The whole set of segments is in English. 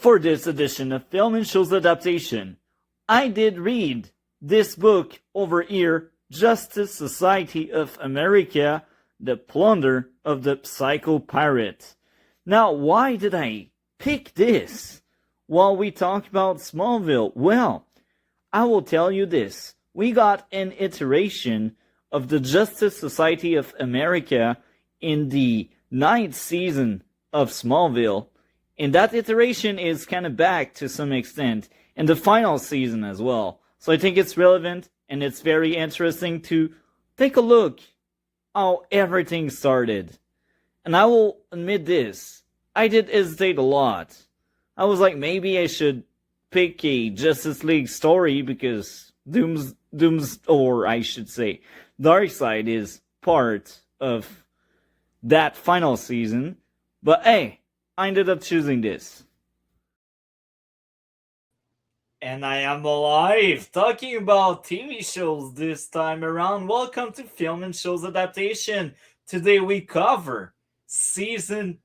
For this edition of Film and Shows Adaptation, I did read this book over here, Justice Society of America, The Plunder of the Psycho Pirate. Now, why did I pick this while we talk about Smallville? Well, I will tell you this. We got an iteration of the Justice Society of America in the 9th season of Smallville, and that iteration is kind of back to some extent in the final season as well. So I think it's relevant and it's very interesting to take a look how everything started. And I will admit this, I did hesitate a lot. I was like, maybe I should pick a Justice League story because or I should say, Darkseid is part of that final season. But hey, I ended up choosing this. And I am alive, talking about TV shows this time around. Welcome to Film and Shows Adaptation. Today we cover Season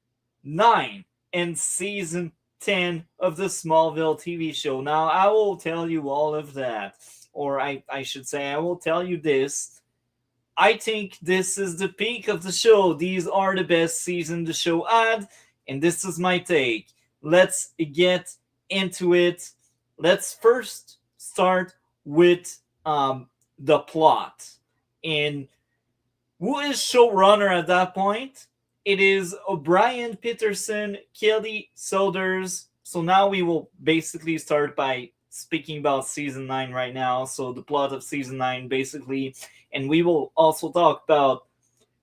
9 and Season 10 of the Smallville TV show. Now, I will tell you all of that. Or I should say, I will tell you this. I think this is the peak of the show. These are the best seasons the show had. And this is my take. Let's get into it. Let's first start with the plot. And who is showrunner at that point? It is O'Brien Peterson, Kelly Souders. So now we will basically start by speaking about Season 9 right now. So the plot of Season 9 basically. And we will also talk about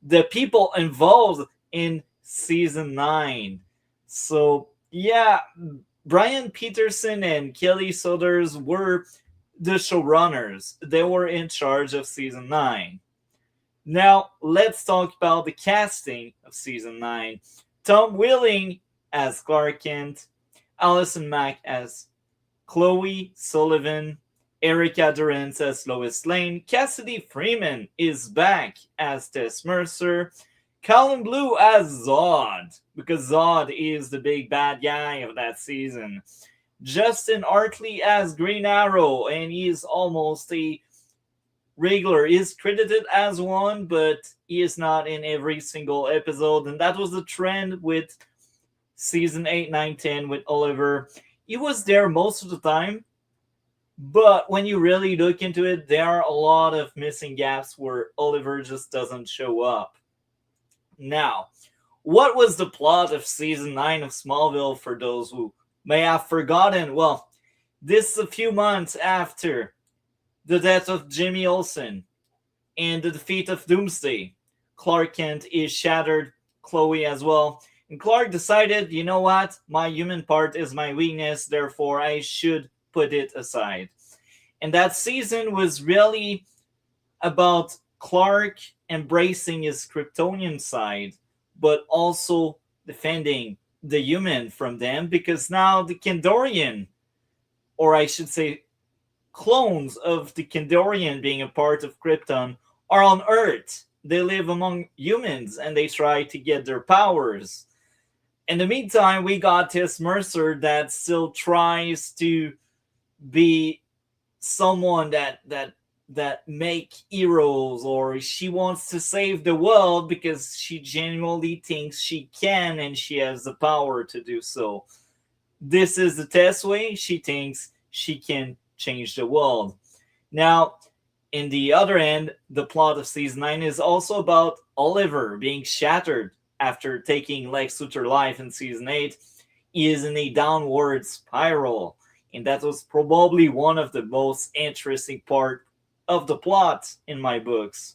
the people involved in Season 9. So yeah, Brian Peterson and Kelly Souders were the showrunners. They were in charge of Season 9. Now, let's talk about the casting of Season 9. Tom Welling as Clark Kent, Allison Mack as Chloe Sullivan, Erica Durance as Lois Lane, Cassidy Freeman is back as Tess Mercer, Colin Blue as Zod, because Zod is the big bad guy of that season. Justin Hartley as Green Arrow, and he is almost a regular. He is credited as one, but he is not in every single episode, and that was the trend with Season 8, 9, 10 with Oliver. He was there most of the time, but when you really look into it, there are a lot of missing gaps where Oliver just doesn't show up. Now, what was the plot of Season 9 of Smallville for those who may have forgotten? Well, this is a few months after the death of Jimmy Olsen and the defeat of Doomsday. Clark Kent is shattered, Chloe as well. And Clark decided, you know what? My human part is my weakness, therefore I should put it aside. And that season was really about Clark embracing his Kryptonian side, but also defending the human from them, because now the Kandorian, or I should say clones of the Kandorian being a part of Krypton, are on Earth. They live among humans and they try to get their powers. In the meantime, we got Tess Mercer that still tries to be someone that make heroes, or she wants to save the world because she genuinely thinks she can and she has the power to do so. This is the Tess way. She thinks she can change the world. Now, in the other end, the plot of Season 9 is also about Oliver being shattered after taking Lex Luthor life in Season 8. He is in a downward spiral, and that was probably one of the most interesting part of the plot in my books.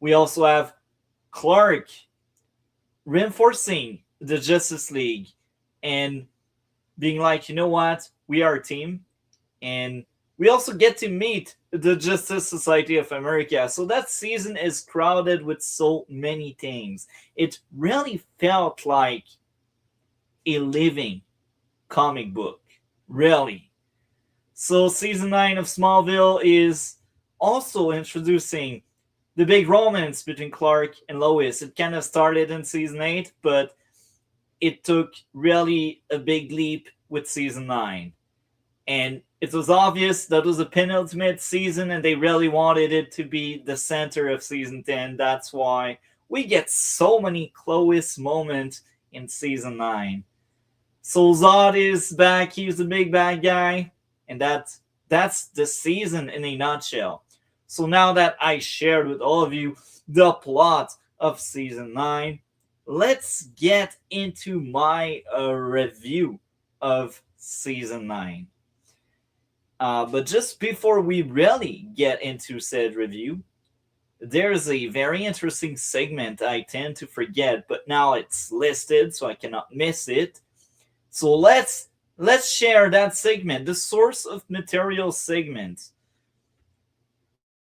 We also have Clark reinforcing the Justice League and being like, you know what, we are a team. And we also get to meet the Justice Society of America. So that season is crowded with so many things. It really felt like a living comic book, really. So Season 9 of Smallville is also introducing the big romance between Clark and Lois. It kind of started in Season 8, but it took really a big leap with season 9. And it was obvious that was a penultimate season and they really wanted it to be the center of season 10. That's why we get so many Clovis moments in season 9. So Zod is back, he's the big bad guy, and that's the season in a nutshell. So now that I shared with all of you the plot of season 9, let's get into my review of season 9. But just before we really get into said review, there's a very interesting segment I tend to forget, but now it's listed so I cannot miss it. So let's share that segment, the source of material segment.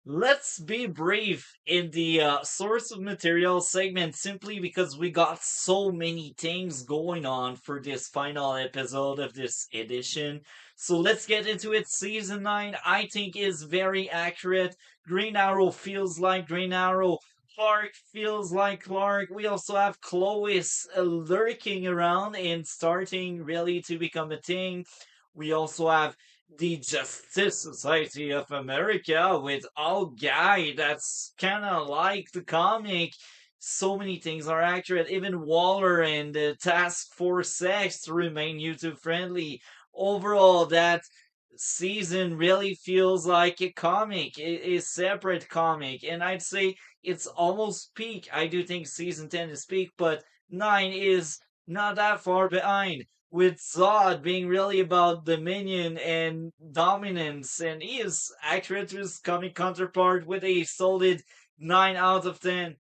Let's be brief in the source of material segment simply because we got so many things going on for this final episode of this edition. So let's get into it. Season 9, I think, is very accurate. Green Arrow feels like Green Arrow. Clark feels like Clark. We also have Chloe lurking around and starting really to become a thing. We also have the Justice Society of America with All Guy. That's kind of like the comic. So many things are accurate. Even Waller and the Task Force X remain YouTube friendly. Overall, that season really feels like a comic, a separate comic, and I'd say it's almost peak. I do think season 10 is peak, but 9 is not that far behind, with Zod being really about dominion and dominance, and he is accurate to his comic counterpart with a solid 9 out of 10.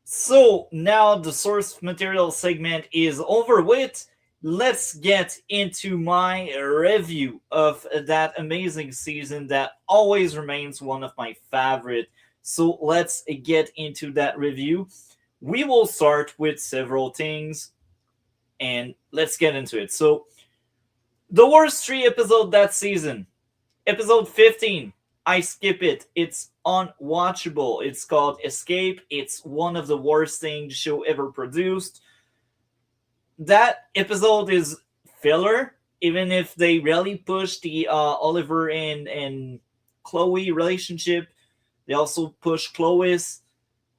So now the source material segment is over with. Let's get into my review of that amazing season that always remains one of my favorite. So let's get into that review. We will start with several things and let's get into it. So the worst 3 episode that season. Episode 15. I skip it. It's unwatchable. It's called Escape. It's one of the worst things the show ever produced. That episode is filler, even if they really push the Oliver and Chloe relationship. They also push Chloe's.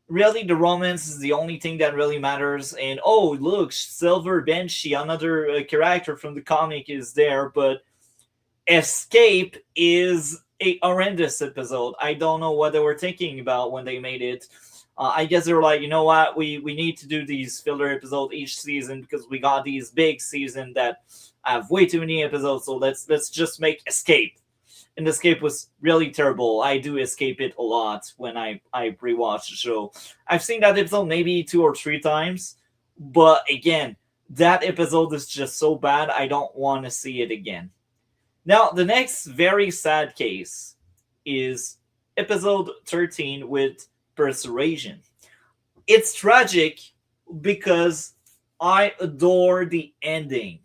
Really, the romance is the only thing that really matters. And oh, look, Silver Banshee, another character from the comic, is there. But Escape is a horrendous episode. I don't know what they were thinking about when they made it. I guess they were like, you know what, we need to do these filler episodes each season because we got these big season that have way too many episodes. So let's just make Escape. And Escape was really terrible. I do Escape it a lot when I rewatch the show. I've seen that episode maybe 2 or 3 times, but again, that episode is just so bad. I don't want to see it again. Now, the next very sad case is episode 13 with Persuasion. It's tragic because I adore the ending.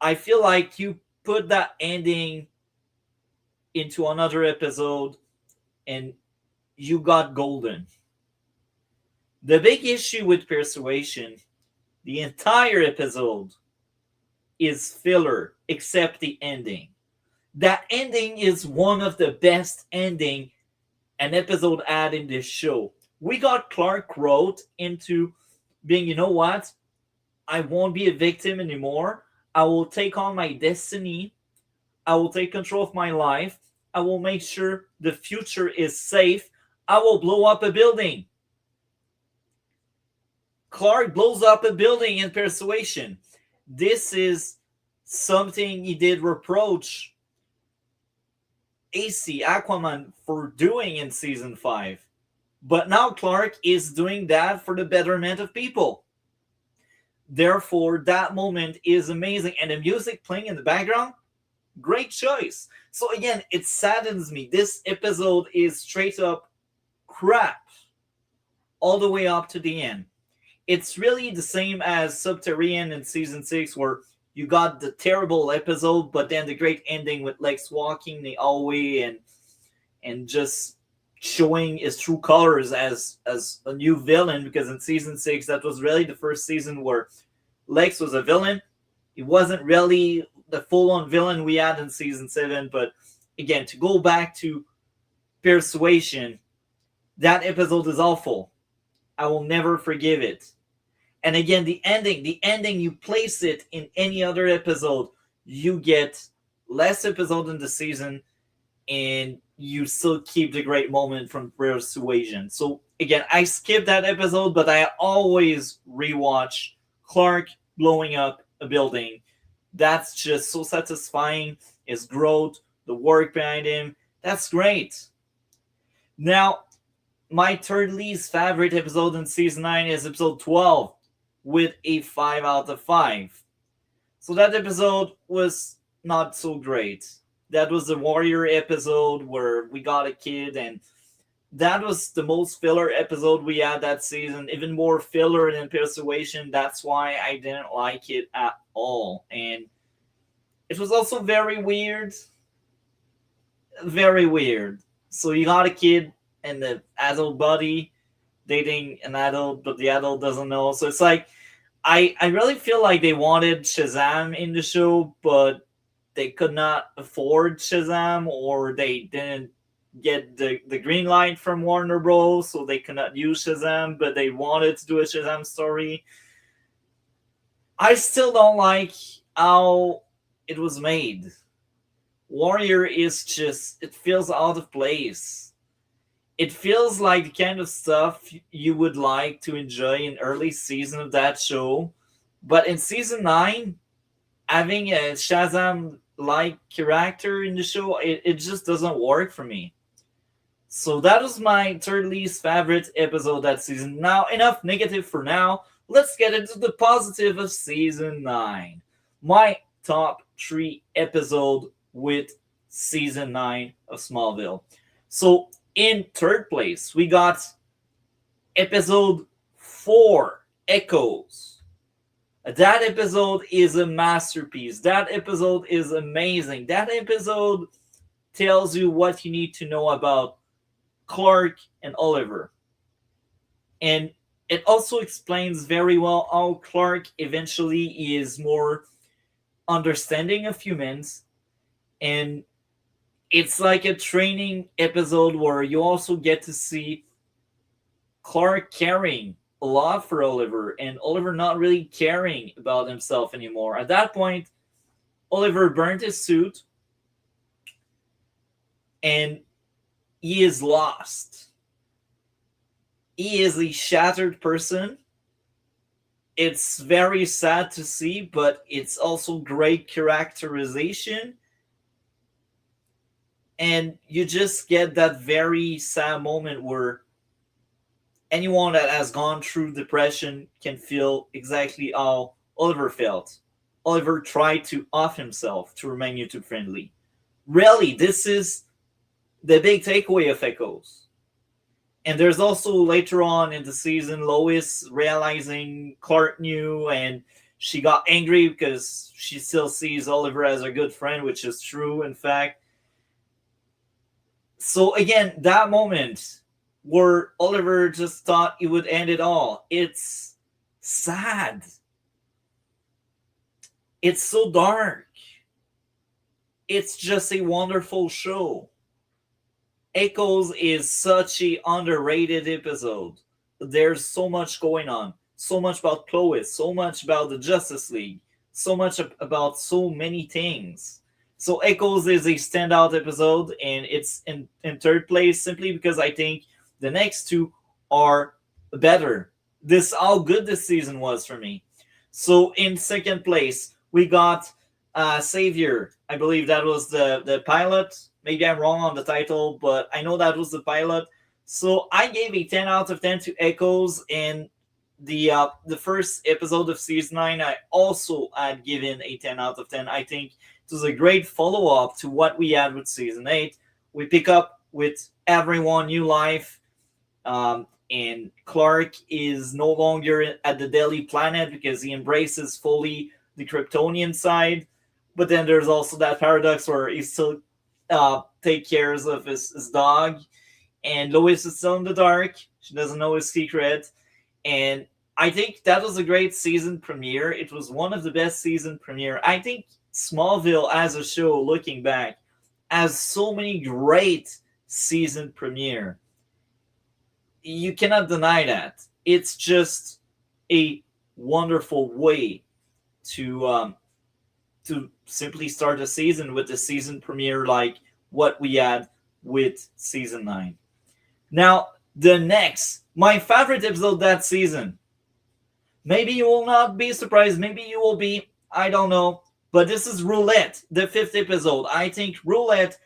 I feel like you put that ending into another episode and you got golden. The big issue with Persuasion, the entire episode is filler except the ending. That ending is one of the best ending an episode had in this show. We got Clark wrote into being, you know what? I won't be a victim anymore. I will take on my destiny. I will take control of my life. I will make sure the future is safe. I will blow up a building. Clark blows up a building in Persuasion. This is something he did reproach AC Aquaman for doing in season 5. But now Clark is doing that for the betterment of people. Therefore, that moment is amazing. And the music playing in the background, great choice. So again, it saddens me. This episode is straight up crap all the way up to the end. It's really the same as Subterranean in season 6, where you got the terrible episode, but then the great ending with Lex walking the hallway and just showing his true colors as a new villain. Because in season 6, that was really the first season where Lex was a villain. It wasn't really the full-on villain we had in season 7, but again, to go back to Persuasion, that episode is awful. I will never forgive it. And again, the ending, you place it in any other episode, you get less episode in the season, and you still keep the great moment from Persuasion. So again, I skipped that episode, but I always rewatch Clark blowing up a building. That's just so satisfying. His growth, the work behind him, that's great. Now, my third least favorite episode in season 9 is episode 12 with a 5 out of 5. So that episode was not so great. That was the Warrior episode where we got a kid, and that was the most filler episode we had that season, even more filler than Persuasion. That's why I didn't like it at all. And it was also very weird. Very weird. So you got a kid and the adult buddy dating an adult, but the adult doesn't know. So it's like, I really feel like they wanted Shazam in the show, but they could not afford Shazam, or they didn't get the green light from Warner Bros. So they could not use Shazam, but they wanted to do a Shazam story. I still don't like how it was made. Warrior is just, it feels out of place. It feels like the kind of stuff you would like to enjoy in early season of that show. But in season 9, having a Shazam like character in the show, it just doesn't work for me. So that was my third least favorite episode that season. Now, enough negative for now. Let's get into the positive of season 9. My top 3 episode with season 9 of Smallville. So, in third place, we got episode 4, Echoes. That episode is a masterpiece. That episode is amazing. That episode tells you what you need to know about Clark and Oliver. And it also explains very well how Clark eventually is more understanding of humans. And it's like a training episode where you also get to see Clark caring a lot for Oliver, and Oliver not really caring about himself anymore. At that point, Oliver burned his suit and he is lost. He is a shattered person. It's very sad to see, but it's also great characterization. And you just get that very sad moment where anyone that has gone through depression can feel exactly how Oliver felt. Oliver tried to off himself to remain YouTube friendly. Really, this is the big takeaway of Echoes. And there's also later on in the season, Lois realizing Clark knew, and she got angry because she still sees Oliver as a good friend, which is true, in fact. So again, that moment where Oliver just thought it would end it all, it's sad. It's so dark. It's just a wonderful show. Echoes is such a underrated episode. There's so much going on. So much about Chloe, so much about the Justice League, so much about so many things. So Echoes is a standout episode, and it's in third place simply because I think the next two are better. This how good this season was for me. So in second place, we got Savior. I believe that was the pilot. Maybe I'm wrong on the title, but I know that was the pilot. So I gave a 10 out of 10 to Echoes, and the first episode of season 9 I also had given a 10 out of 10. I think it was a great follow-up to what we had with season 8. We pick up with everyone new life, and Clark is no longer at the Daily Planet because he embraces fully the Kryptonian side. But then there's also that paradox where he still take care of his dog, and Lois is still in the dark. She doesn't know his secret, and I think that was a great season premiere. It was one of the best season premiere. I think Smallville as a show, looking back, has so many great season premiere. You cannot deny that. It's just a wonderful way to simply start a season with the season premiere like what we had with season 9. Now, the next, my favorite episode that season. Maybe you will not be surprised, maybe you will be, I don't know. But this is Roulette, the fifth episode. I think Roulette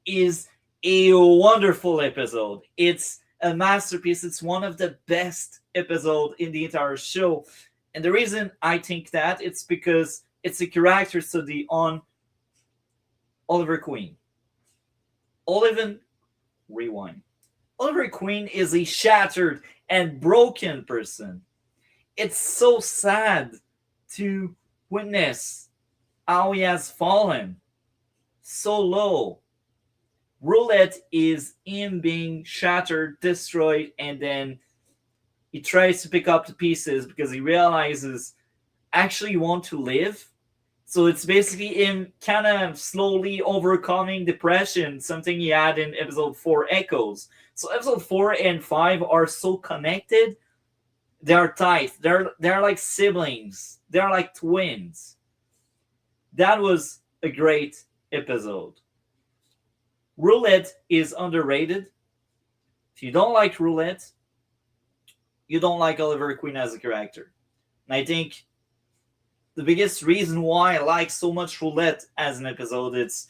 is a wonderful episode. It's a masterpiece. It's one of the best episodes in the entire show. And the reason I think that, it's because it's a character study on Oliver Queen. Oliver, rewind. Oliver Queen is a shattered and broken person. It's so sad to witness how he has fallen so low. Roulette is him being shattered, destroyed, and then he tries to pick up the pieces because he realizes actually you want to live. So it's basically him kind of slowly overcoming depression, something he had in episode 4 Echoes. So episode 4 and 5 are so connected. They're tight. They're like siblings. They're like twins. That was a great episode. Roulette is underrated. If you don't like Roulette, you don't like Oliver Queen as a character. And I think the biggest reason why I like so much Roulette as an episode, it's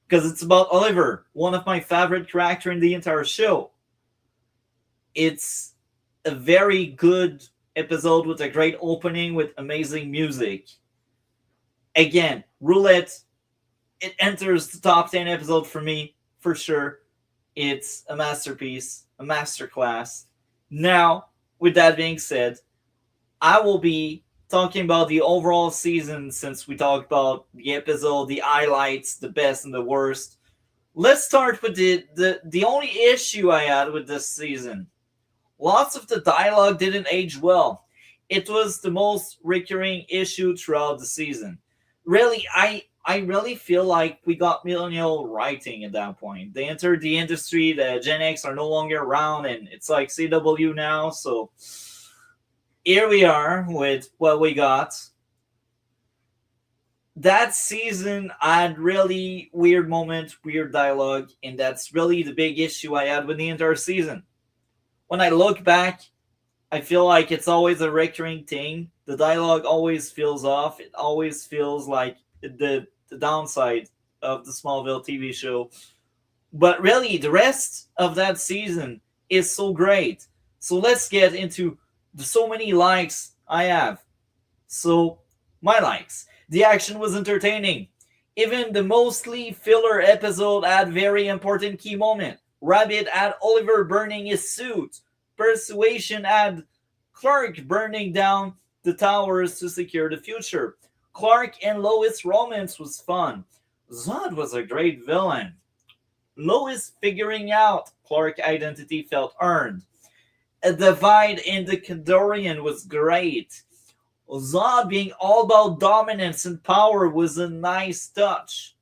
because it's about Oliver, one of my favorite characters in the entire show. It's a very good episode with a great opening with amazing music. Again, Roulette, it enters the top 10 episode for me, for sure. It's a masterpiece, a masterclass. Now, with that being said, I will be talking about the overall season since we talked about the episode, the highlights, the best and the worst. Let's start with the only issue I had with this season. Lots of the dialogue didn't age well. It was the most recurring issue throughout the season. Really, I really feel like we got millennial writing at that point. They entered the industry, the Gen X are no longer around, and it's like CW now, so here we are with what we got. That season had really weird moments, weird dialogue, and that's really the big issue I had with the entire season. When I look back, I feel like it's always a recurring thing. The dialogue always feels off. It always feels like the downside of the Smallville TV show. But really, the rest of that season is so great. So let's get into the so many likes I have. So, my likes. The action was entertaining. Even the mostly filler episode had very important key moment. Rabbit had Oliver burning his suit. Persuasion had Clark burning down the towers to secure the future. Clark and Lois' romance was fun. Zod was a great villain. Lois figuring out Clark's identity felt earned. A divide in the Kandorian was great. Zod being all about dominance and power was a nice touch.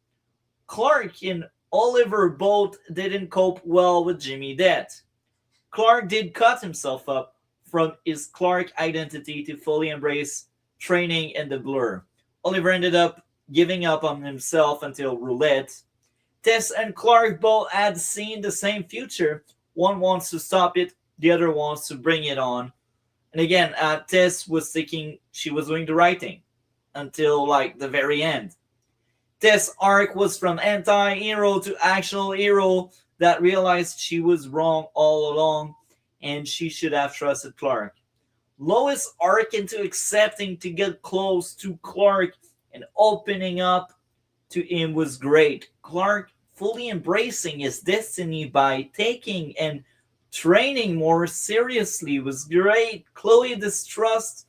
Clark and Oliver both didn't cope well with Jimmy death. Clark did cut himself up from his Clark identity to fully embrace training and the blur. Oliver ended up giving up on himself until Roulette. Tess and Clark both had seen the same future. One wants to stop it, the other wants to bring it on. And again, Tess was thinking she was doing the right thing until like the very end. Tess' arc was from anti-hero to actual hero that realized she was wrong all along and she should have trusted Clark. Lois' arc into accepting to get close to Clark and opening up to him was great. Clark fully embracing his destiny by taking and training more seriously was great. Chloe's distrust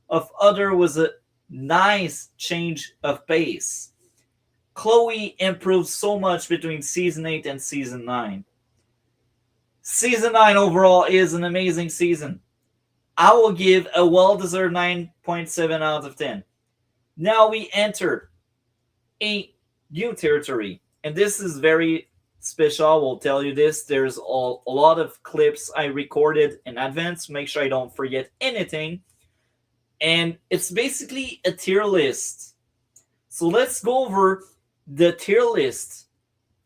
of other was a nice change of pace. Chloe improved so much between season 8 and season 9. Season 9 overall is an amazing season. I will give a well deserved 9.7 out of 10. Now we enter a new territory. And this is very special. I will tell you this. There's a lot of clips I recorded in advance. Make sure I don't forget anything. And it's basically a tier list. So let's go over the tier list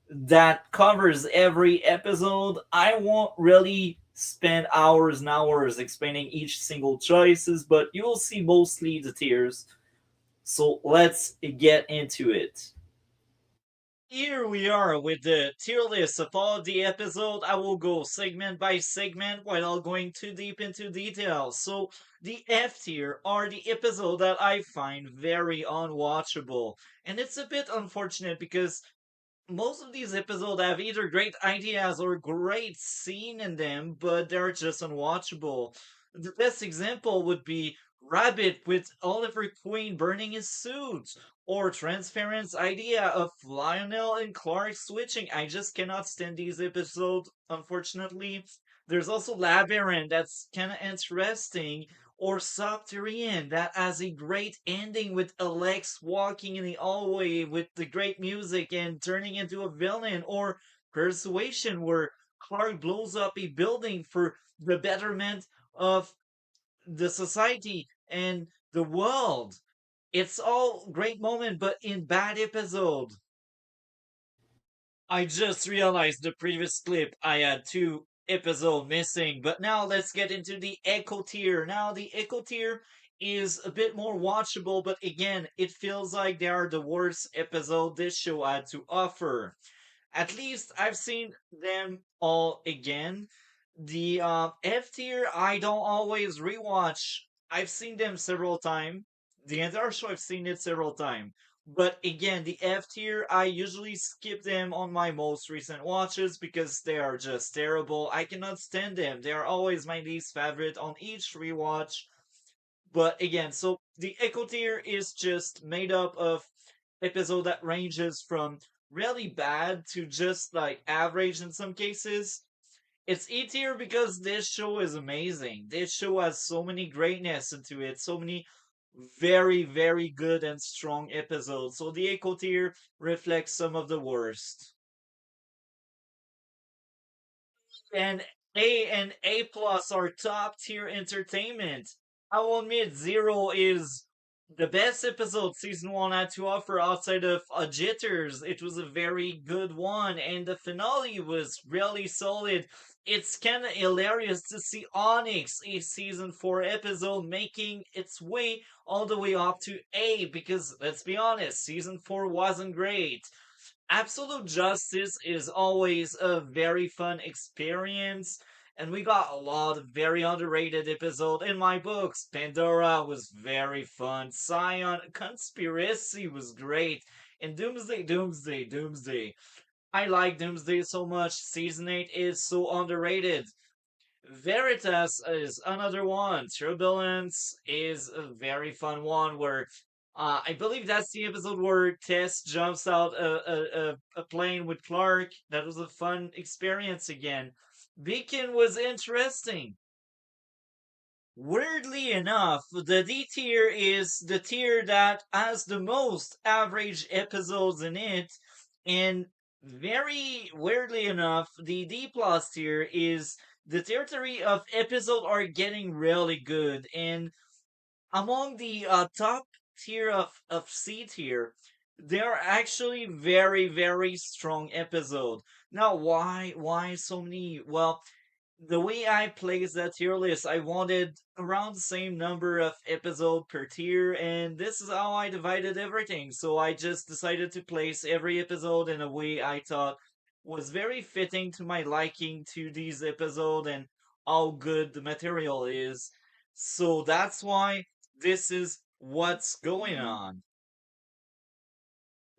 that covers every episode. I won't really spend hours and hours explaining each single choices, but you will see mostly the tiers. So let's get into it. Here we are with the tier list of all of the episode. I will go segment by segment without going too deep into details. So the F tier are the episode that I find very unwatchable. And it's a bit unfortunate because most of these episodes have either great ideas or great scene in them, but they're just unwatchable. The best example would be Rabbit with Oliver Queen burning his suit, or Transference idea of Lionel and Clark switching. I just cannot stand these episodes, unfortunately. There's also Labyrinth, that's kind of interesting, or Subterranean that has a great ending with Alex walking in the hallway with the great music and turning into a villain, or Persuasion where Clark blows up a building for the betterment of the society and the world. It's all great moment, but in bad episode. I just realized the previous clip I had two episode missing, but now let's get into the Echo tier. Now the Echo tier is a bit more watchable, but again, it feels like they are the worst episode this show had to offer. At least I've seen them all again. The F tier, I don't always rewatch. I've seen them several times. The entire show, I've seen it several times. But again, the F tier, I usually skip them on my most recent watches because they are just terrible. I cannot stand them. They are always my least favorite on each rewatch. But again, so the Echo tier is just made up of episode that ranges from really bad to just like average in some cases. It's E tier because this show is amazing. This show has so many greatness into it, so many very, very good and strong episodes. So the Echo tier reflects some of the worst. And A plus are top tier entertainment. I will admit Zero is the best episode season one had to offer outside of Jitters. It was a very good one, and the finale was really solid. It's kind of hilarious to see Onyx, a season four episode, making its way all the way up to A because let's be honest, season four wasn't great. Absolute Justice is always a very fun experience, and we got a lot of very underrated episode in my books. Pandora was very fun. Scion Conspiracy was great. And Doomsday. I like Doomsday so much. Season 8 is so underrated. Veritas is another one. Turbulence is a very fun one where I believe that's the episode where Tess jumps out a plane with Clark. That was a fun experience again. Beacon was interesting. Weirdly enough, the D tier is the tier that has the most average episodes in it, and very weirdly enough, the D plus tier is the territory of episodes are getting really good, and among the top tier of C tier, there are actually very very strong episodes. Now, why so many? Well, the way I placed that tier list, I wanted around the same number of episode per tier, and this is how I divided everything. So I just decided to place every episode in a way I thought was very fitting to my liking to these episodes and how good the material is. So that's why this is what's going on.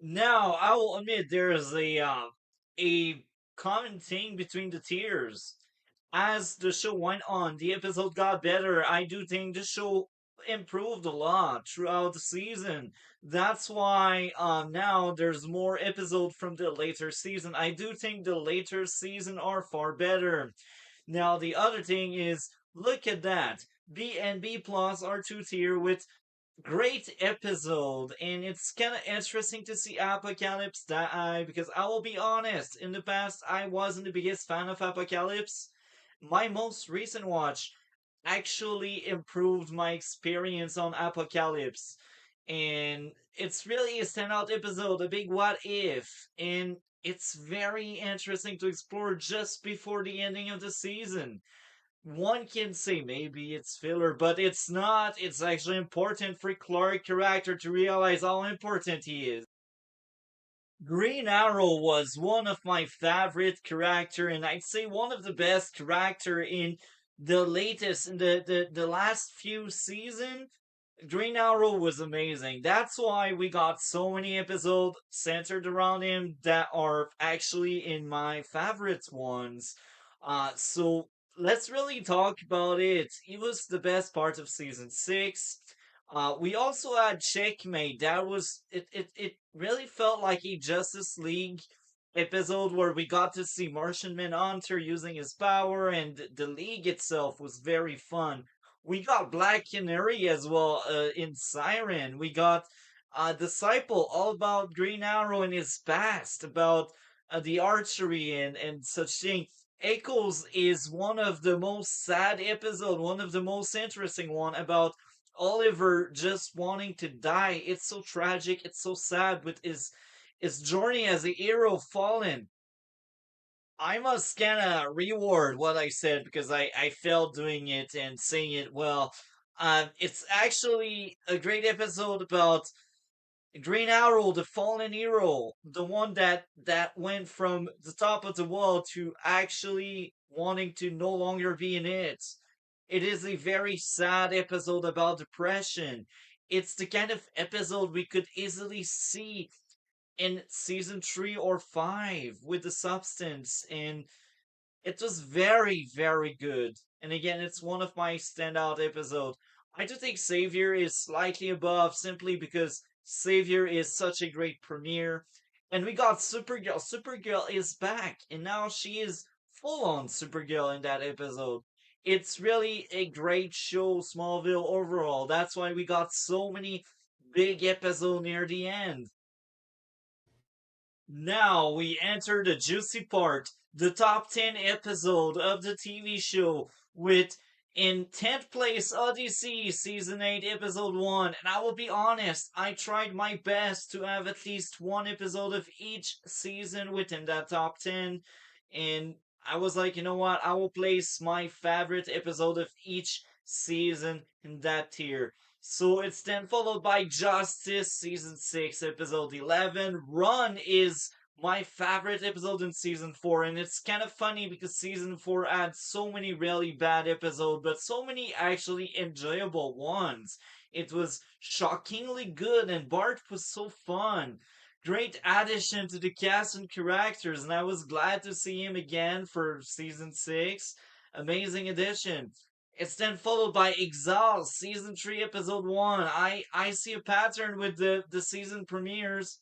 Now, I will admit there is a common thing between the tiers. As the show went on, the episode got better. I do think the show improved a lot throughout the season. That's why now there's more episode from the later season. I do think the later season are far better. Now, the other thing is, look at that. B and B plus are two tier with great episode, and it's kind of interesting to see Apocalypse die because I will be honest, in the past I wasn't the biggest fan of Apocalypse. My most recent watch actually improved my experience on Apocalypse, and it's really a standout episode, a big what if, and it's very interesting to explore just before the ending of the season. One can say maybe it's filler, but it's not. It's actually important for Clark character to realize how important he is. Green Arrow was one of my favorite character, and I'd say one of the best character in the last few season. Green Arrow was amazing. That's why we got so many episodes centered around him that are actually in my favorites ones. So let's really talk about it. It was the best part of season 6. We also had Checkmate. It really felt like a Justice League episode where we got to see Martian Manhunter using his power, and the League itself was very fun. We got Black Canary as well in Siren. We got Disciple, all about Green Arrow and his past, about the archery and such thing. Echoes is one of the most sad episode, one of the most interesting one about Oliver just wanting to die. It's so tragic. It's so sad with his journey as a hero fallen. I must kind of reword what I said because I failed doing it and saying it well. It's actually a great episode about Green Arrow, the fallen hero, the one that went from the top of the world to actually wanting to no longer be in it. It is a very sad episode about depression. It's the kind of episode we could easily see in season 3 or 5 with the substance, and it was very, very good. And again, it's one of my standout episodes. I do think Savior is slightly above simply because Savior is such a great premiere. And we got Supergirl. Supergirl is back, and now she is full on Supergirl in that episode. It's really a great show, Smallville overall. That's why we got so many big episodes near the end. Now we enter the juicy part, the top 10 episode of the TV show with in 10th place Odyssey season 8 episode 1. And I will be honest, I tried my best to have at least one episode of each season within that top 10, and I was like, you know what? I will place my favorite episode of each season in that tier. So it's then followed by Justice Season 6, Episode 11. Run is my favorite episode in Season 4, and it's kind of funny because Season 4 had so many really bad episodes, but so many actually enjoyable ones. It was shockingly good, and Bart was so fun. Great addition to the cast and characters, and I was glad to see him again for Season 6. Amazing addition. It's then followed by Exhaust, season 3, episode 1. I see a pattern with the season premieres.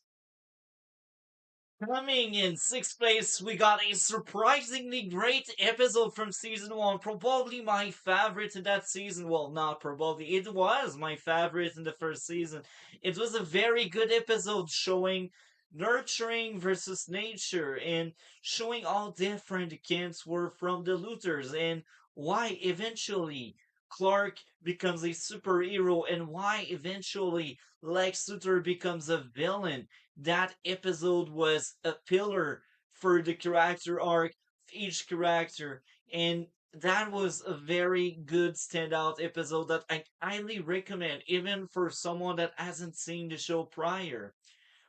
Coming in sixth place, we got a surprisingly great episode from season 1. Probably my favorite in that season. Well, not probably. It was my favorite in the first season. It was a very good episode showing nurturing versus nature and showing how different the Kents were from the Luthers and why eventually Clark becomes a superhero and why eventually Lex Luthor becomes a villain. That episode was a pillar for the character arc of each character, and that was a very good standout episode that I highly recommend, even for someone that hasn't seen the show prior.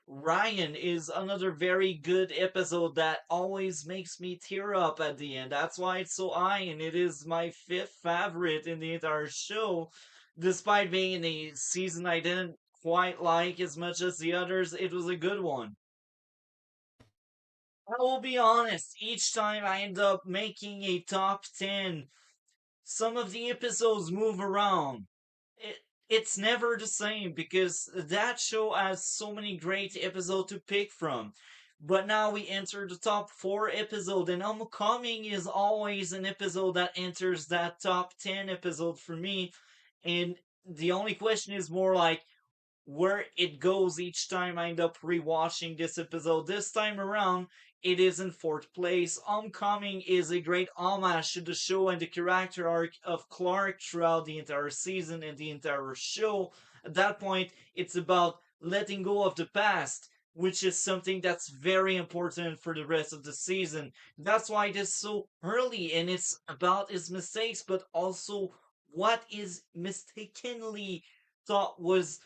Ryan is another very good episode that always makes me tear up at the end. That's why it's so high, and it is my fifth favorite in the entire show. Despite being in a season I didn't quite like as much as the others, it was a good one. I will be honest, each time I end up making a top 10, some of the episodes move around. It's never the same because that show has so many great episodes to pick from. But now we enter the top 4 episode, and Homecoming is always an episode that enters that top 10 episode for me. And the only question is more like where it goes each time I end up rewatching this episode. This time around, it is in fourth place. Homecoming is a great homage to the show and the character arc of Clark throughout the entire season and the entire show. At that point, it's about letting go of the past, which is something that's very important for the rest of the season. That's why it is so early, and it's about his mistakes, but also what is mistakenly thought was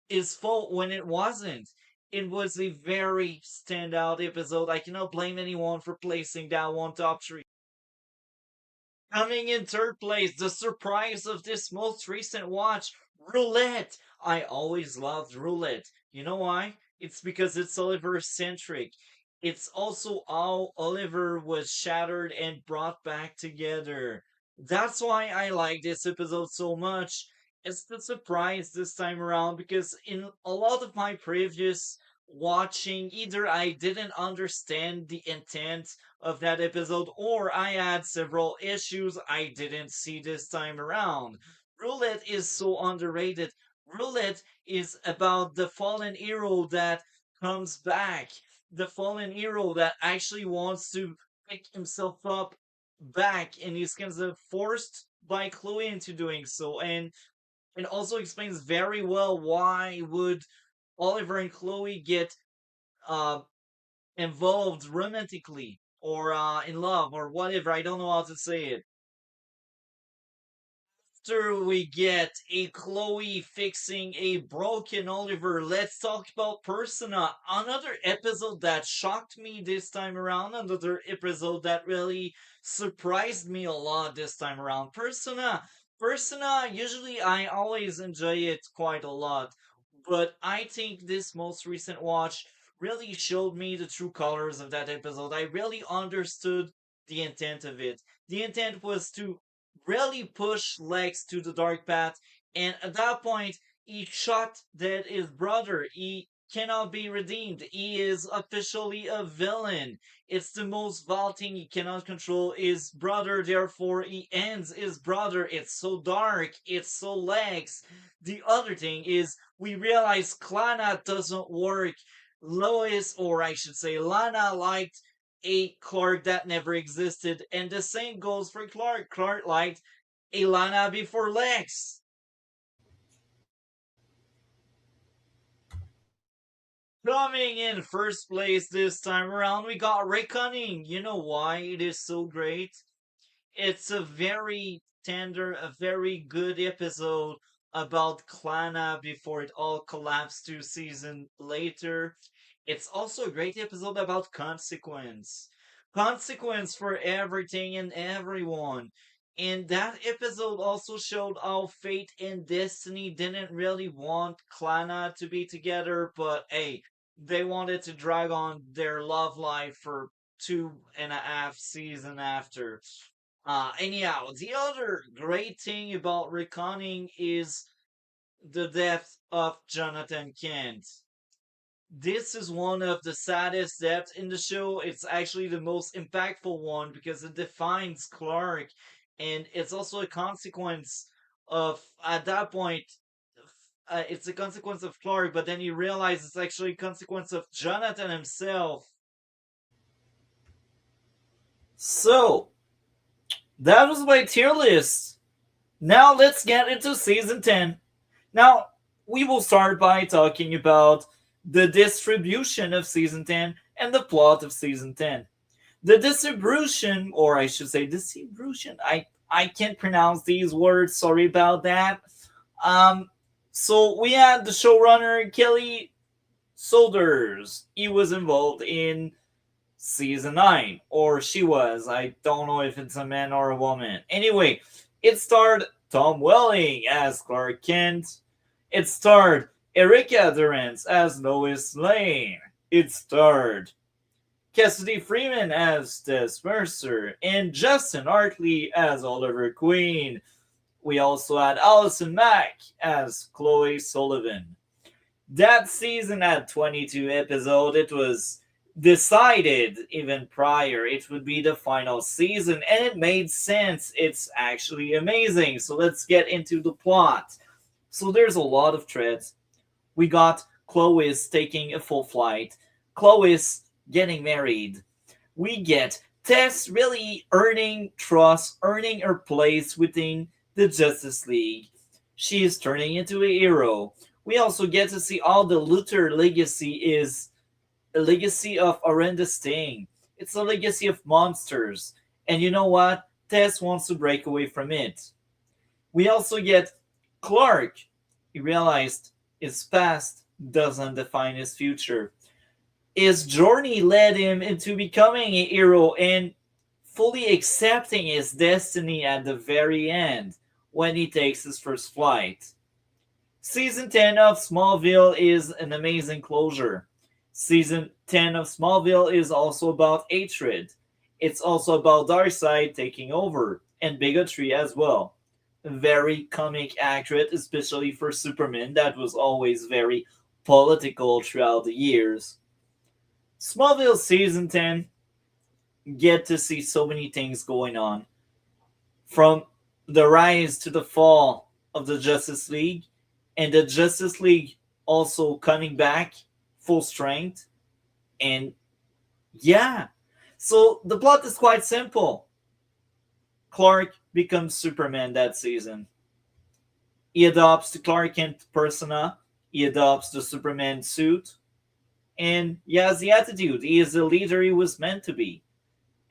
his fault when it wasn't. It was a very standout episode. I cannot blame anyone for placing that one top three. Coming in third place, the surprise of this most recent watch, Roulette. I always loved Roulette. You know why? It's because it's Oliver centric. It's also how Oliver was shattered and brought back together. That's why I like this episode so much. It's the surprise this time around because in a lot of my previous watching, either I didn't understand the intent of that episode, or I had several issues I didn't see this time around. Roulette is so underrated. Roulette is about the fallen hero that comes back, the fallen hero that actually wants to pick himself up back, and he's kind of forced by Chloe into doing so. And it also explains very well why would Oliver and Chloe get uh, involved romantically or in love or whatever. I don't know how to say it. After we get a Chloe fixing a broken Oliver, let's talk about Persona. Another episode that shocked me this time around. Another episode that really surprised me a lot this time around. Persona. Persona, usually I always enjoy it quite a lot. But I think this most recent watch really showed me the true colors of that episode. I really understood the intent of it. The intent was to really push Lex to the dark path, and at that point, he shot dead his brother. He cannot be redeemed. He is officially a villain. It's the most vile thing he cannot control his brother, therefore he ends his brother. It's so dark, it's so Lex. The other thing is we realize Klana doesn't work. Lois, or I should say Lana, liked a Clark that never existed, and the same goes for Clark. Clark liked a Lana before Lex. Coming in first place this time around, we got Reckoning. You know why it is so great? It's a very tender, a very good episode about Klana before it all collapsed 2 seasons later. It's also a great episode about consequence. Consequence for everything and everyone. And that episode also showed how fate and destiny didn't really want Klana to be together, but hey, they wanted to drag on their love life for 2.5 seasons after. Anyhow, the other great thing about Reckoning is the death of Jonathan Kent. This is one of the saddest deaths in the show. It's actually the most impactful one because it defines Clark, and it's also a consequence of, at that point, it's a consequence of Clark, but then you realize it's actually a consequence of Jonathan himself. So, that was my tier list. Now let's get into season 10. Now, we will start by talking about the distribution of season 10 and the plot of season 10. The distribution, or I should say distribution, I can't pronounce these words, sorry about that. Um, so we had the showrunner Kelly Solders. He was involved in season 9, or she was. I don't know if it's a man or a woman. Anyway, it starred Tom Welling as Clark Kent. It starred Erica Durance as Lois Lane. It starred Cassidy Freeman as Des Mercer and Justin Hartley as Oliver Queen. We also had Allison Mack as Chloe Sullivan. That season had 22 episodes. It was decided even prior it would be the final season, and it made sense. It's actually amazing. So let's get into the plot. So there's a lot of threads. We got Chloe's taking a full flight, Chloe's getting married. We get Tess really earning trust, earning her place within the Justice League. She is turning into a hero. We also get to see all the Luther legacy is a legacy of horrendous thing. It's a legacy of monsters. And you know what? Tess wants to break away from it. We also get Clark. He realized his past doesn't define his future. His journey led him into becoming a hero and fully accepting his destiny at the very end when he takes his first flight. Season 10 of Smallville is an amazing closure. Season 10 of Smallville is also about hatred. It's also about Darkseid taking over, and bigotry as well. Very comic accurate, especially for Superman, that was always very political throughout the years. Smallville Season 10, get to see so many things going on. From the rise to the fall of the Justice League, and the Justice League also coming back full strength. And yeah, so the plot is quite simple. Clark becomes Superman that season. He adopts the Clark Kent persona, he adopts the Superman suit, and he has the attitude. He is the leader he was meant to be.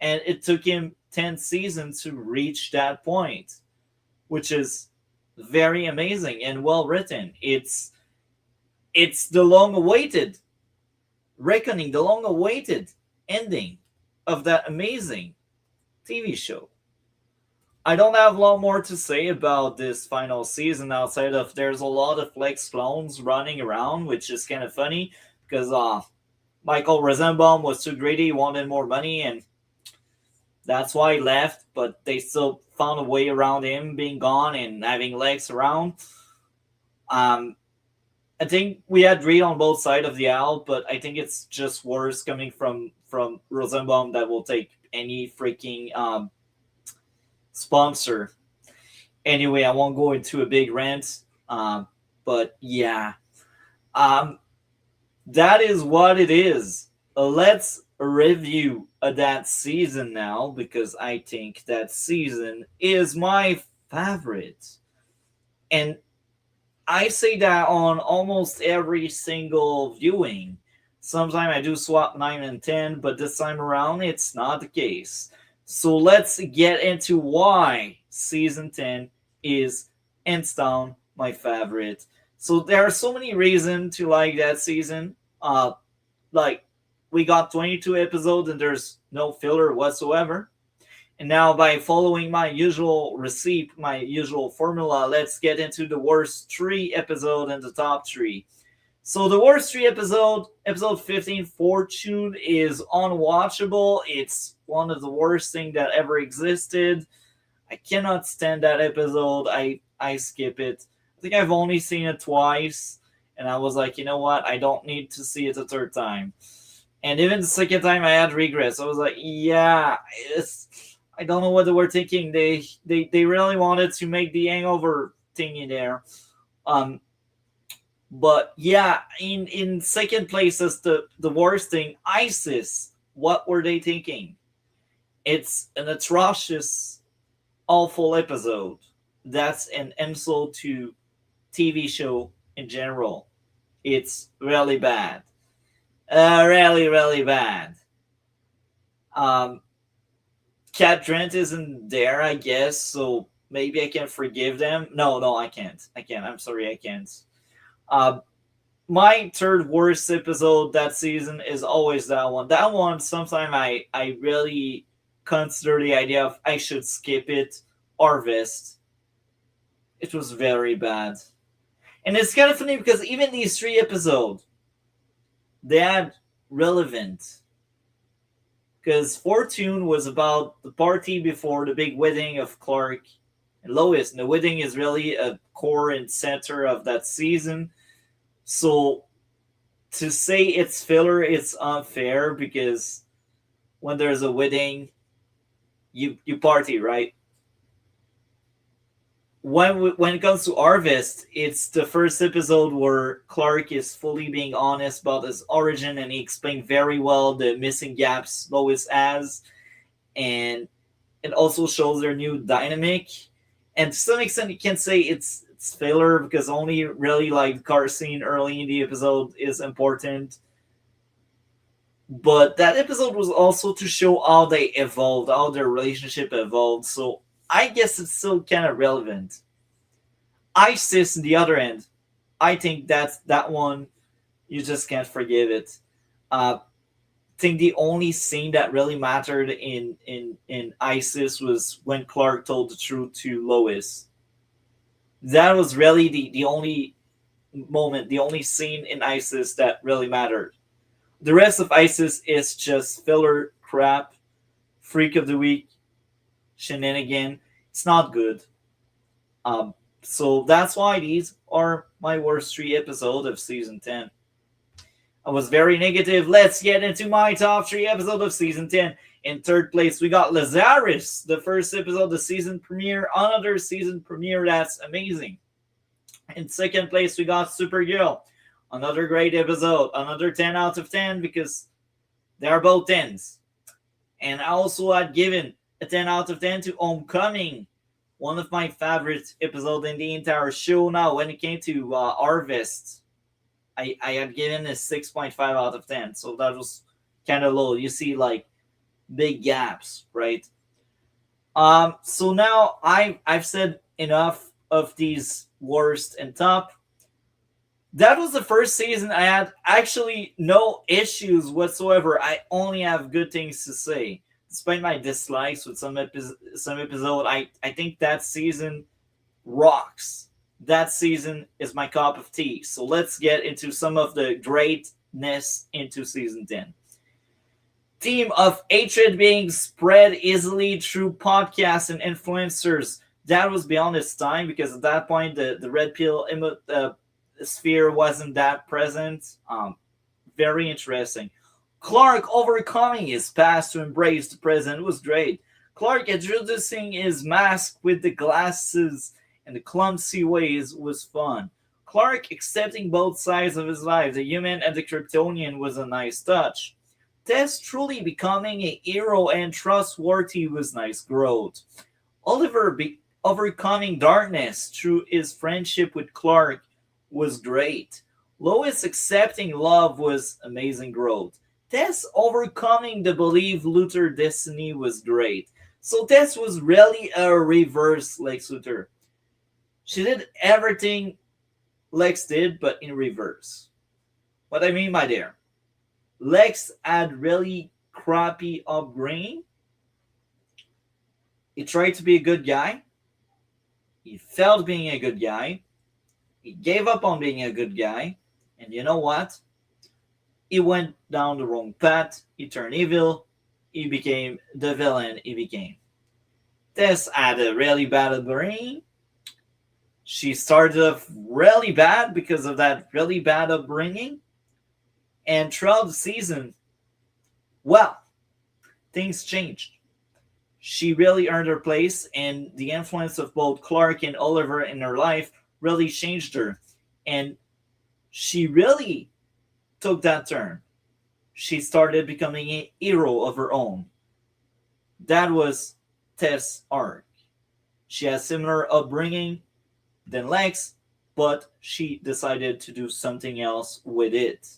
And it took him 10 seasons to reach that point, which is very amazing and well written. It's the long awaited reckoning, the long awaited ending of that amazing TV show. I don't have a lot more to say about this final season outside of there's a lot of Flex clones running around, which is kind of funny because Michael Rosenbaum was too greedy, he wanted more money, and that's why he left. But they still found a way around him being gone and having Lex around. Um, I think we had read on both sides of the aisle, but I think it's just worse coming from Rosenbaum that will take any freaking sponsor. Anyway, I won't go into a big rant, but yeah, um, that is what it is. Let's review that season now because I think that season is my favorite, and I say that on almost every single viewing. Sometimes I do swap 9 and 10, but this time around it's not the case. So let's get into why season 10 is hands down my favorite. So there are so many reasons to like that season. Like we got 22 episodes and there's no filler whatsoever. And now, by following my usual receipt, my usual formula, let's get into the worst three episode and the top three. So, the worst three episode 15, Fortune, is unwatchable. It's one of the worst things that ever existed. I cannot stand that episode. I skip it. I think I've only seen it twice, and I was like, you know what? I don't need to see it a third time. And even the second time, I had regrets. I was like, yeah, I don't know what they were thinking. They really wanted to make the hangover thingy there. Um, but yeah, in second place is the worst thing. ISIS. What were they thinking? It's an atrocious, awful episode. That's an insult to TV show in general. It's really bad. Really, really bad. Um, Cat Trent isn't there, I guess, so maybe I can forgive them. No, I can't. I can't. I'm sorry, I can't. Uh, my third worst episode that season is always that one. That one, sometimes I really consider the idea of I should skip it. Harvest. It was very bad. And it's kind of funny because even these three episodes, they had relevant because Fortune was about the party before the big wedding of Clark and Lois. And the wedding is really a core and center of that season. So To say it's filler, it's unfair because when there's a wedding, you party, right? When it comes to Harvest, it's the first episode where Clark is fully being honest about his origin, and he explained very well the missing gaps Lois has, and it also shows their new dynamic. And to some extent, you can say it's filler because only really like the car scene early in the episode is important. But that episode was also to show how they evolved, how their relationship evolved. So I guess it's still kind of relevant. ISIS, on the other end, I think that one you just can't forgive it. Think the only scene that really mattered in ISIS was when Clark told the truth to Lois. That was really the only moment, the only scene in ISIS that really mattered. The rest of ISIS is just filler crap, freak of the week, shenanigan. It's not good. So that's why these are my worst three episodes of season 10. I was very negative. Let's get into my top three episodes of season 10. In third place, we got Lazarus, the first episode of the season premiere. Another season premiere that's amazing. In second place, we got Supergirl. Another great episode. Another 10 out of 10 because they are both 10s. And I also had given a 10 out of 10 to Homecoming. One of my favorite episodes in the entire show. Now, when it came to Harvest, I had given a 6.5 out of 10. So that was kind of low. You see, like, big gaps, right? So now I've said enough of these worst and top. That was the first season I had actually no issues whatsoever. I only have good things to say. Despite my dislikes with some episode, I think that season rocks. That season is my cup of tea. So let's get into some of the greatness into season 10. Theme of hatred being spread easily through podcasts and influencers. That was beyond its time because at that point the red pill sphere wasn't that present. Very interesting. Clark overcoming his past to embrace the present was great. Clark introducing his mask with the glasses and the clumsy ways was fun. Clark accepting both sides of his life, the human and the Kryptonian, was a nice touch. Tess truly becoming a hero and trustworthy was nice growth. Oliver overcoming darkness through his friendship with Clark was great. Lois accepting love was amazing growth. Tess overcoming the belief Luthor destiny was great. So Tess was really a reverse Lex Luthor. She did everything Lex did, but in reverse. What I mean by there, Lex had really crappy upbringing. He tried to be a good guy. He failed being a good guy. He gave up on being a good guy. And you know what? He went down the wrong path. He turned evil. He became the villain he became. Tess had a really bad upbringing. She started off really bad because of that really bad upbringing. And throughout the season, well, things changed. She really earned her place, and the influence of both Clark and Oliver in her life really changed her. And she really took that turn. She started becoming a hero of her own. That was Tess' arc. She has similar upbringing than Lex, but she decided to do something else with it.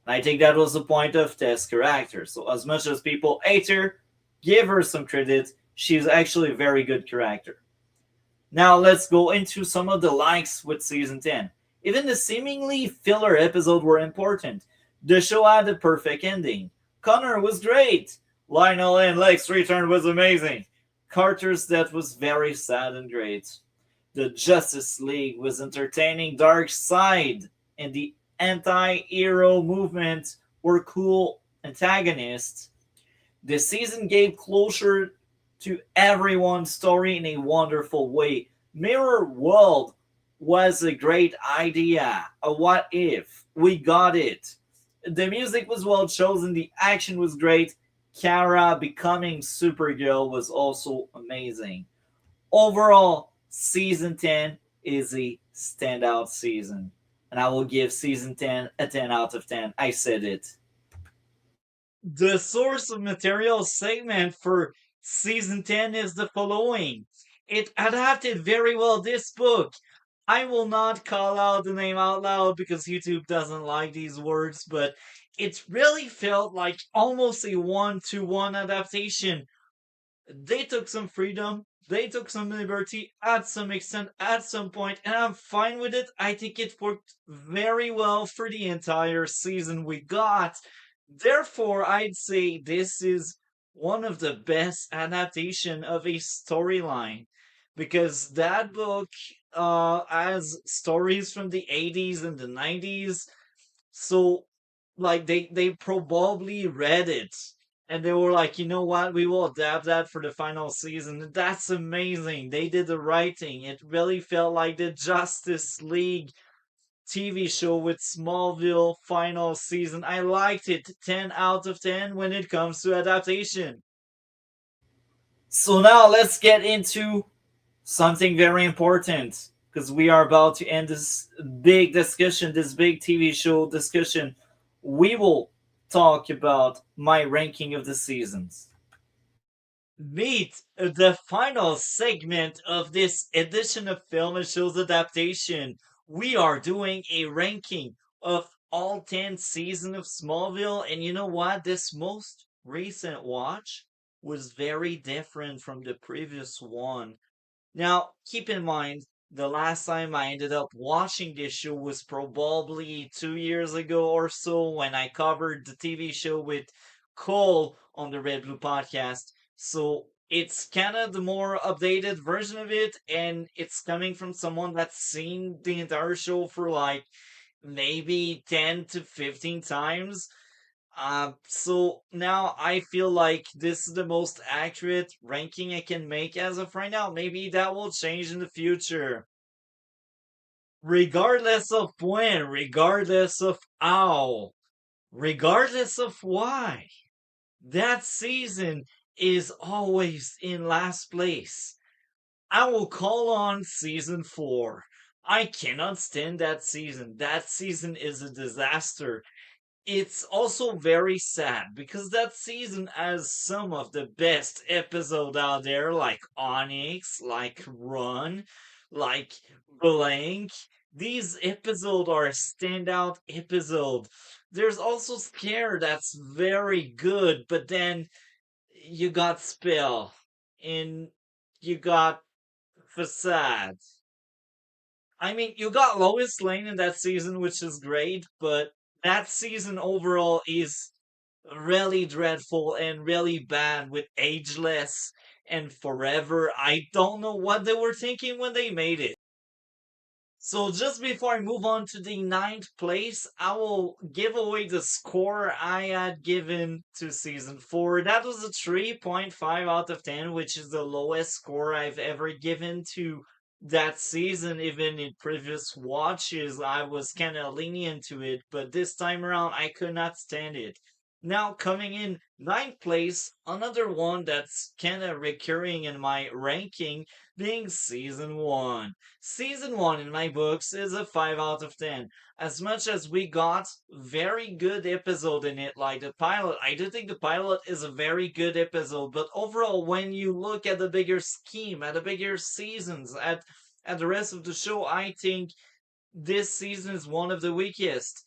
And I think that was the point of Tess' character. So as much as people hate her, give her some credit. She's actually a very good character. Now let's go into some of the likes with season 10. Even the seemingly filler episodes were important. The show had a perfect ending. Connor was great. Lionel and Lex return was amazing. Carter's death was very sad and great. The Justice League was entertaining. Darkseid and the anti-hero movement were cool antagonists. The season gave closure to everyone's story in a wonderful way. Mirror World was a great idea. A what if? We got it. The music was well chosen, the action was great. Kara becoming Supergirl was also amazing. Overall, season 10 is a standout season. And I will give season 10 a 10 out of 10. I said it. The source of material segment for season 10 is the following. It adapted very well this book. I will not call out the name out loud because YouTube doesn't like these words, but it really felt like almost a one-to-one adaptation. They took some freedom, they took some liberty at some extent, at some point, and I'm fine with it. I think it worked very well for the entire season we got. Therefore, I'd say this is one of the best adaptation of a storyline because that book has stories from the 80s and the 90s, so like they probably read it and they were like, you know what, we will adapt that for the final season. That's amazing. They did the writing. It really felt like the Justice League TV show with Smallville final season. I liked it. 10 out of 10 when it comes to adaptation. So now let's get into something very important because we are about to end this big discussion, this big TV show discussion. We will talk about my ranking of the seasons. Meet the final segment of this edition of Film and Shows Adaptation. We are doing a ranking of all 10 seasons of Smallville, and you know what? This most recent watch was very different from the previous one. Now, keep in mind, the last time I ended up watching this show was probably 2 years ago or so when I covered the TV show with Cole on the Red Blue podcast. So it's kind of the more updated version of it, and it's coming from someone that's seen the entire show for like maybe 10 to 15 times. So now I feel like this is the most accurate ranking I can make as of right now. Maybe that will change in the future. Regardless of when, regardless of how, regardless of why, that season is always in last place. I will call on season 4. I cannot stand that season. That season is a disaster. It's also very sad because that season has some of the best episodes out there, like Onyx, like Run, like Blank. These episodes are a standout episode. There's also Scare that's very good, but then you got Spell and you got Facade. I mean, you got Lois Lane in that season, which is great, but that season overall is really dreadful and really bad with Ageless and Forever. I don't know what they were thinking when they made it. So just before I move on to the ninth place, I will give away the score I had given to season 4. That was a 3.5 out of 10, which is the lowest score I've ever given to that season. Even in previous watches, I was kind of lenient to it, but this time around, I could not stand it. Now, coming in ninth place, another one that's kind of recurring in my ranking being season 1. Season 1 in my books is a 5 out of 10. As much as we got very good episode in it, like the pilot, I do think the pilot is a very good episode, but overall, when you look at the bigger scheme, at the bigger seasons, at the rest of the show, I think this season is one of the weakest.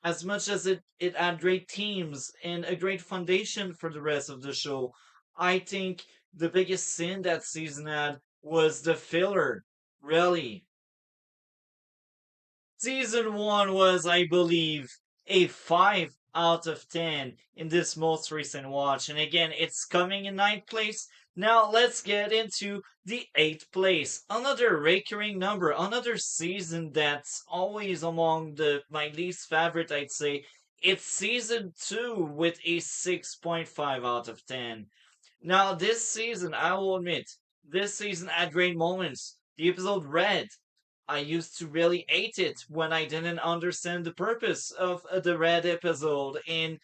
As much as it had great teams and a great foundation for the rest of the show, I think the biggest sin that season had was the filler. Really, season 1 was, I believe, a 5 out of 10 in this most recent watch. And again, it's coming in ninth place. Now let's get into the eighth place. Another recurring number, another season that's always among the my least favorite, I'd say. It's season 2 with a 6.5 out of 10. Now, this season, I will admit, this season had great moments. The episode Red, I used to really hate it when I didn't understand the purpose of the red episode. And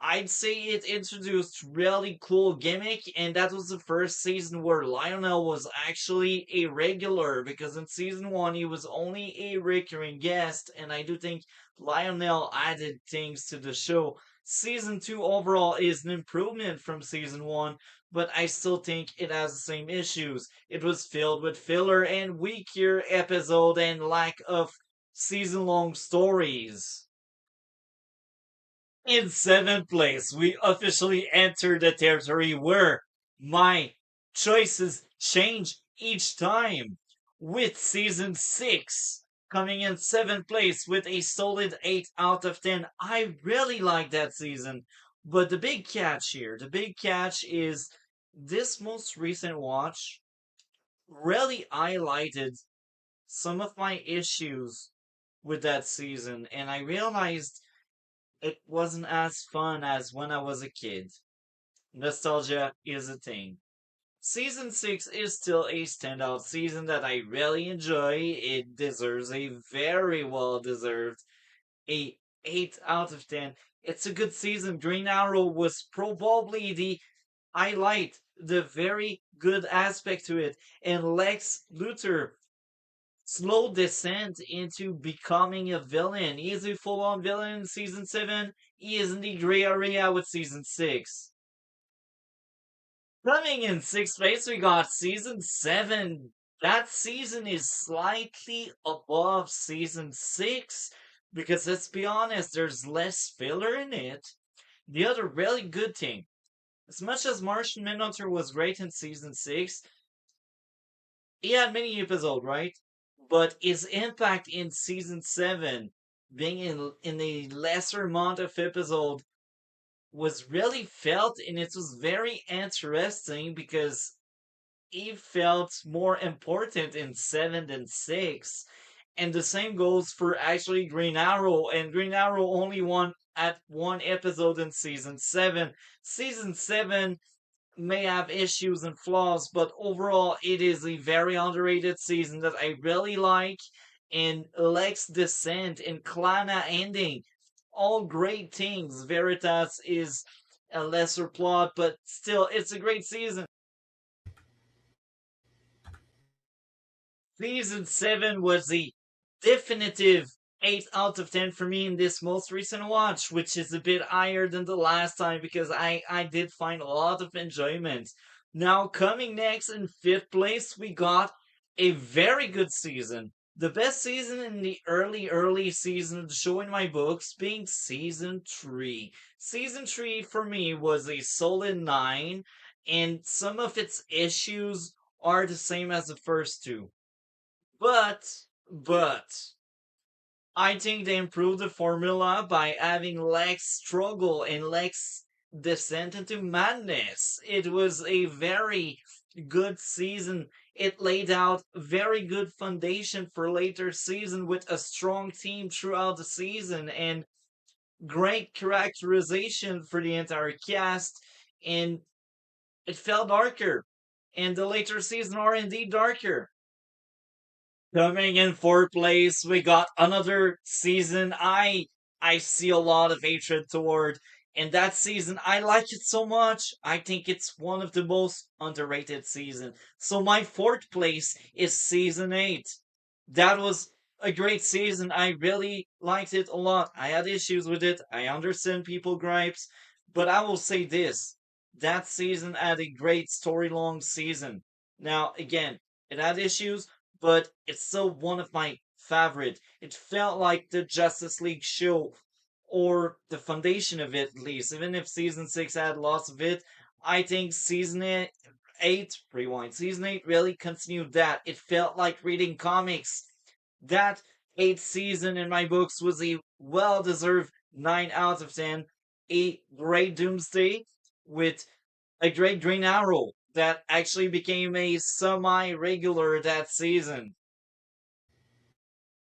I'd say it introduced really cool gimmick, and that was the first season where Lionel was actually a regular, because in season one he was only a recurring guest, and I do think Lionel added things to the show. Season two overall is an improvement from season one, but I still think it has the same issues. It was filled with filler and weaker episode and lack of season long stories. In seventh place, we officially enter the territory where my choices change each time. With season 6 coming in seventh place with a solid 8 out of 10. I really like that season. But the big catch here, the big catch is this most recent watch really highlighted some of my issues with that season. And I realized it wasn't as fun as when I was a kid. Nostalgia is a thing. Season 6 is still a standout season that I really enjoy. It deserves a very well deserved a 8 out of 10. It's a good season. Green Arrow was probably the highlight, the very good aspect to it. And Lex Luthor slow descent into becoming a villain. He is a full on villain in season 7. He is in the gray area with season 6. Coming in sixth place, we got season 7. That season is slightly above season 6 because let's be honest, there's less filler in it. The other really good thing, as much as Martian Manhunter was great in season 6, he had many episodes, right? But his impact in season 7, being in a lesser amount of episode, was really felt, and it was very interesting because he felt more important in 7 than 6. And the same goes for actually Green Arrow, and Green Arrow only won at one episode in season 7. Season 7 may have issues and flaws, but overall, it is a very underrated season that I really like. And Lex Descent and Klana ending, all great things. Veritas is a lesser plot, but still, it's a great season. Season 7 was the definitive 8 out of 10 for me in this most recent watch, which is a bit higher than the last time because I did find a lot of enjoyment. Now, coming next in fifth place, we got a very good season. The best season in the early season of the show in my books being season 3. Season 3 for me was a solid 9, and some of its issues are the same as the first two. But I think they improved the formula by having Lex struggle and Lex descent into madness. It was a very good season. It laid out very good foundation for later season with a strong team throughout the season and great characterization for the entire cast. And it felt darker. And the later season are indeed darker. Coming in fourth place, we got another season I see a lot of hatred toward. And that season, I like it so much. I think it's one of the most underrated season. So my fourth place is season 8. That was a great season. I really liked it a lot. I had issues with it. I understand people gripes, but I will say this. That season had a great story long season. Now, again, it had issues, but it's still one of my favorite. It felt like the Justice League show, or the foundation of it at least. Even if season 6 had lots of it, I think eight rewind. Season 8 really continued that. It felt like reading comics. That eighth season in my books was a well deserved 9 out of 10. A great Doomsday with a great Green Arrow that actually became a semi regular that season.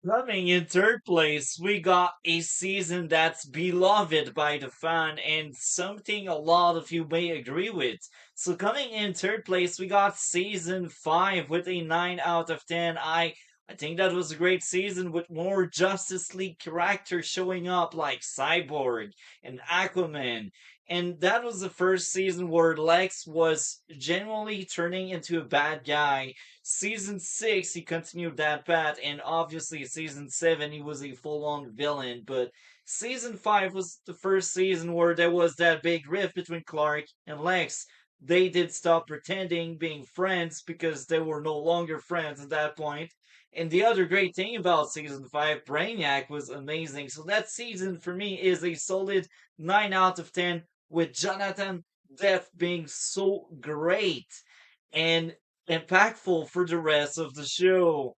Coming in third place, we got a season that's beloved by the fan and something a lot of you may agree with. So coming in third place, we got season 5 with a 9 out of 10. I I think that was a great season with more Justice League characters showing up like Cyborg and Aquaman. And that was the first season where Lex was genuinely turning into a bad guy. Season 6, he continued that path, and obviously, season 7, he was a full on villain. But season 5 was the first season where there was that big rift between Clark and Lex. They did stop pretending being friends because they were no longer friends at that point. And the other great thing about season 5, Brainiac was amazing. So that season for me is a solid 9 out of 10, with Jonathan Death being so great and impactful for the rest of the show.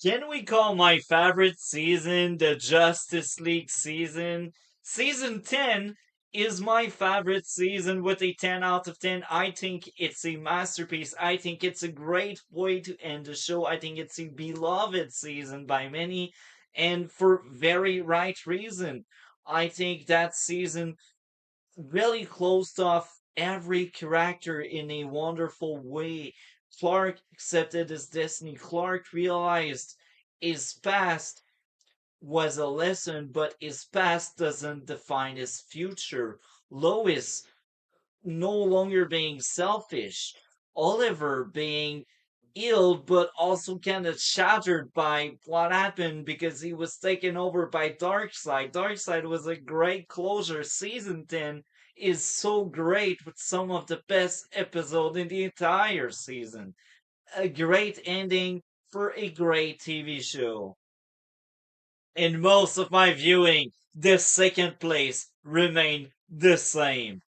Can we call my favorite season the Justice League season? Season 10 is my favorite season with a 10 out of 10. I think it's a masterpiece. I think it's a great way to end the show. I think it's a beloved season by many, and for very right reason. I think that season really closed off every character in a wonderful way. Clark accepted his destiny. Clark realized his past was a lesson, but his past doesn't define his future. Lois no longer being selfish, Oliver being ill but also kind of shattered by what happened because he was taken over by Darkseid. Darkseid was a great closure. Season 10 is so great with some of the best episodes in the entire season. A great ending for a great TV show. In most of my viewing, the second place remained the same.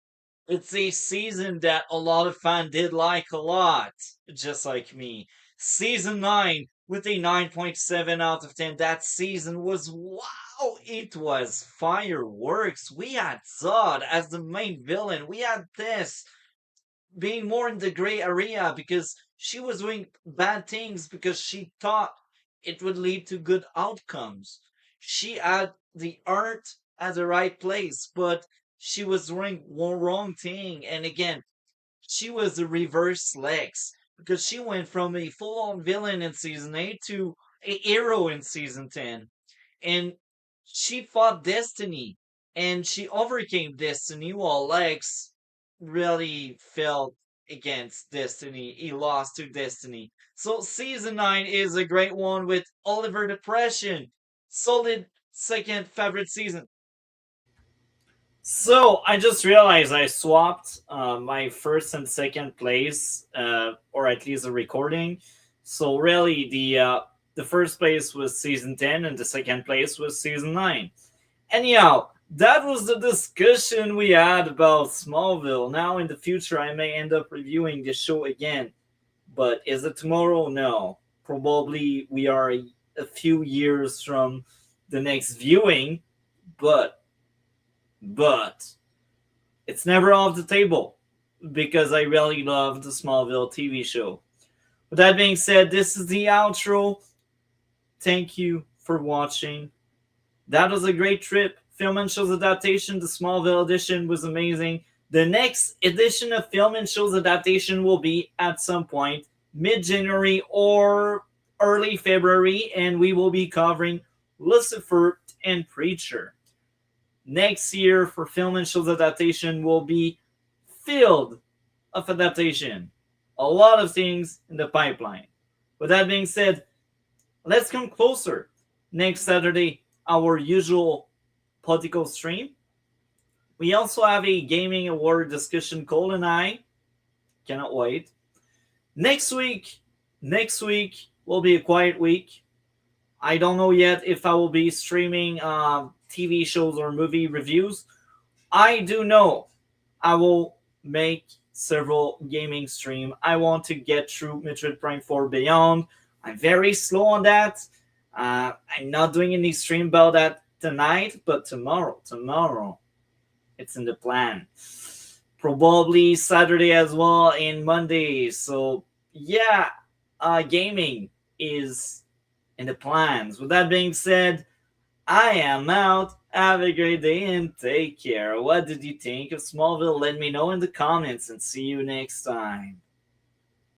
It's a season that a lot of fans did like a lot, just like me. Season 9 with a 9.7 out of 10. That season was wow! It was fireworks. We had Zod as the main villain. We had this being more in the gray area because she was doing bad things because she thought it would lead to good outcomes. She had the art at the right place, but she was doing one wrong thing. And again, she was the reverse Lex because she went from a full-on villain in season 8 to a hero in season 10. And she fought Destiny and she overcame Destiny while Lex really felt against Destiny. He lost to Destiny. So season 9 is a great one with Oliver Depression. Solid second favorite season. So I just realized I swapped my first and second place, or at least a recording. So really, the first place was season 10, and the second place was season 9. Anyhow, that was the discussion we had about Smallville. Now, in the future, I may end up reviewing the show again, but is it tomorrow? No. Probably we are a few years from the next viewing, but but it's never off the table because I really love the Smallville TV show. With that being said, this is the outro. Thank you for watching. That was a great trip. Film and Shows Adaptation, the Smallville edition was amazing. The next edition of Film and Shows Adaptation will be at some point mid January or early February, and we will be covering Lucifer and Preacher. Next year for Film and Shows Adaptation will be filled of adaptation. A lot of things in the pipeline. With that being said, let's come closer. Next Saturday, our usual political stream. We also have a gaming award discussion. Cole and I cannot wait. Next week will be a quiet week. I don't know yet if I will be streaming TV shows or movie reviews. I do know I will make several gaming stream. I want to get through Metroid Prime 4 Beyond. I'm very slow on that. I'm not doing any stream about that tonight, but tomorrow, it's in the plan. Probably Saturday as well and Monday. So yeah, gaming is in the plans. With that being said, I am out. Have a great day and take care. What did you think of Smallville? Let me know in the comments and see you next time.